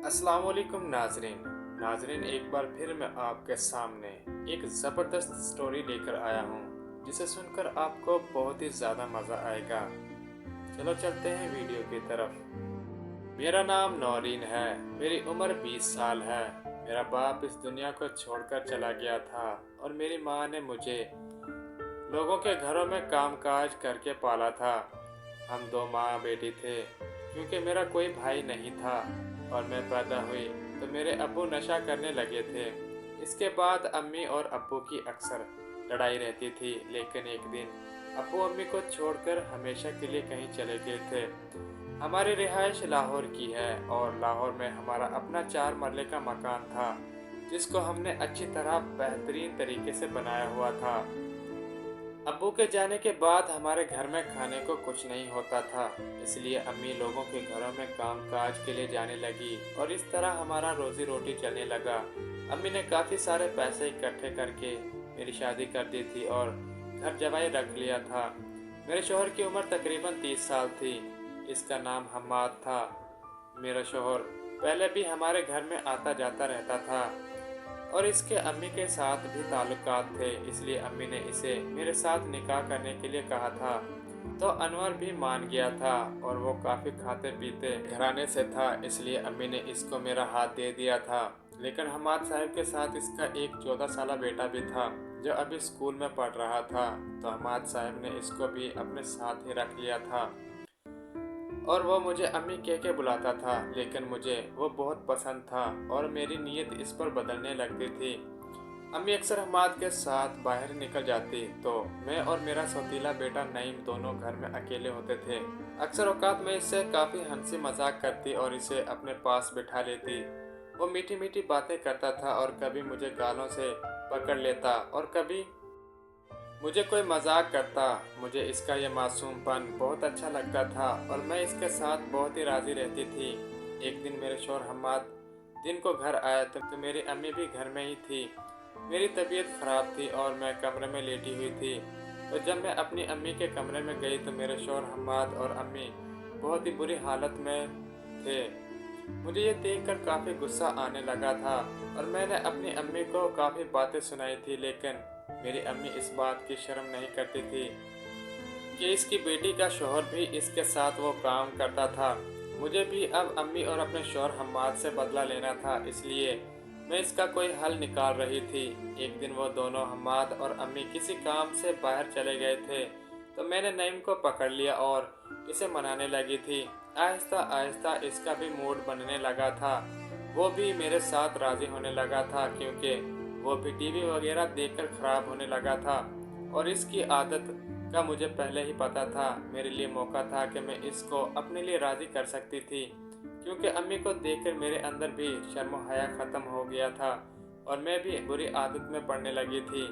अस्सलाम वालेकुम नाजरीन, एक बार फिर मैं आपके सामने एक ज़बरदस्त स्टोरी लेकर आया हूँ जिसे सुनकर आपको बहुत ही ज़्यादा मज़ा आएगा। चलो चलते हैं वीडियो की तरफ। मेरा नाम नौरीन है। मेरी उम्र 20 साल है। मेरा बाप इस दुनिया को छोड़कर चला गया था और मेरी माँ ने मुझे लोगों के घरों में कामकाज करके पाला था। हम दो माँ बेटी थे क्योंकि मेरा कोई भाई नहीं था और मैं पैदा हुई तो मेरे अब्बू नशा करने लगे थे। इसके बाद अम्मी और अब्बू की अक्सर लड़ाई रहती थी, लेकिन एक दिन अब्बू अम्मी को छोड़कर हमेशा के लिए कहीं चले गए थे। हमारी रिहाइश लाहौर की है और लाहौर में हमारा अपना 4 मरले का मकान था जिसको हमने अच्छी तरह बेहतरीन तरीके से बनाया हुआ था। अब्बू के जाने के बाद हमारे घर में खाने को कुछ नहीं होता था, इसलिए अम्मी लोगों के घरों में काम काज के लिए जाने लगी और इस तरह हमारा रोजी रोटी चलने लगा। अम्मी ने काफ़ी सारे पैसे इकट्ठे करके मेरी शादी कर दी थी और घर जमाई रख लिया था। मेरे शोहर की उम्र तकरीबन 30 साल थी। इसका नाम हम्माद था। मेरा शोहर पहले भी हमारे घर में आता जाता रहता था और इसके अम्मी के साथ भी ताल्लुकात थे, इसलिए अम्मी ने इसे मेरे साथ निकाह करने के लिए कहा था। तो अनवर भी मान गया था और वो काफ़ी खाते पीते घराने से था, इसलिए अम्मी ने इसको मेरा हाथ दे दिया था। लेकिन हमाद साहब के साथ इसका एक 14 साला बेटा भी था जो अभी स्कूल में पढ़ रहा था, तो हमाद साहब ने इसको भी अपने साथ ही रख लिया था और वो मुझे अम्मी कह के बुलाता था, लेकिन मुझे वो बहुत पसंद था और मेरी नीयत इस पर बदलने लगती थी। अम्मी अक्सर हमाद के साथ बाहर निकल जाती तो मैं और मेरा सौतीला बेटा नईम दोनों घर में अकेले होते थे। अक्सर औकात में इससे काफ़ी हंसी मजाक करती और इसे अपने पास बिठा लेती। वो मीठी मीठी बातें करता था और कभी मुझे गालों से पकड़ लेता और कभी मुझे कोई मजाक करता। मुझे इसका ये मासूमपन बहुत अच्छा लगता था और मैं इसके साथ बहुत ही राज़ी रहती थी। एक दिन मेरे शोहर हम्माद दिन को घर आया तो मेरी अम्मी भी घर में ही थी। मेरी तबीयत ख़राब थी और मैं कमरे में लेटी हुई थी। तो जब मैं अपनी अम्मी के कमरे में गई तो मेरे शोहर हम्माद और अम्मी बहुत ही बुरी हालत में थे। मुझे ये देखकर काफ़ी गुस्सा आने लगा था और मैंने अपनी अम्मी को काफ़ी बातें सुनाई थी, लेकिन मेरी अम्मी इस बात की शर्म नहीं करती थी कि इसकी बेटी का शौहर भी इसके साथ वो काम करता था। मुझे भी अब अम्मी और अपने शौहर हम्माद से बदला लेना था, इसलिए मैं इसका कोई हल निकाल रही थी। एक दिन वो दोनों हम्माद और अम्मी किसी काम से बाहर चले गए थे, तो मैंने नईम को पकड़ लिया और इसे मनाने लगी थी। आहिस्ता आहिस्ता इसका भी मूड बनने लगा था। वो भी मेरे साथ राज़ी होने लगा था क्योंकि वो भी टीवी वगैरह देखकर ख़राब होने लगा था और इसकी आदत का मुझे पहले ही पता था। मेरे लिए मौका था कि मैं इसको अपने लिए राज़ी कर सकती थी, क्योंकि अम्मी को देखकर मेरे अंदर भी शर्म हया ख़त्म हो गया था और मैं भी बुरी आदत में पड़ने लगी थी।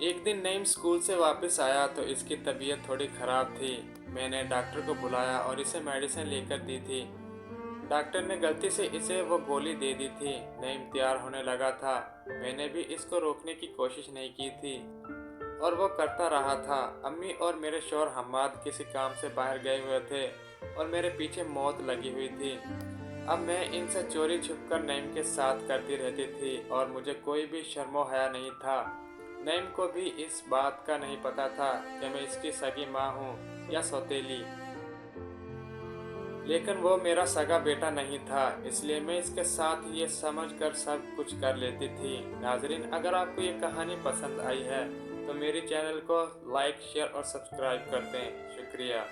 एक दिन नईम स्कूल से वापस आया तो इसकी तबीयत थोड़ी ख़राब थी। मैंने डॉक्टर को बुलाया और इसे मेडिसिन लेकर दी थी। डॉक्टर ने गलती से इसे वो गोली दे दी थी। नईम तैयार होने लगा था। मैंने भी इसको रोकने की कोशिश नहीं की थी और वो करता रहा था। अम्मी और मेरे शौहर हम्माद किसी काम से बाहर गए हुए थे और मेरे पीछे मौत लगी हुई थी। अब मैं इनसे चोरी छुपकर नईम के साथ करती रहती थी और मुझे कोई भी शर्मो हया नहीं था। नईम को भी इस बात का नहीं पता था कि मैं इसकी सगी माँ हूँ या सौतेली, लेकिन वो मेरा सगा बेटा नहीं था, इसलिए मैं इसके साथ ये समझ कर सब कुछ कर लेती थी। नाजरीन, अगर आपको ये कहानी पसंद आई है तो मेरे चैनल को लाइक शेयर और सब्सक्राइब कर दें। शुक्रिया।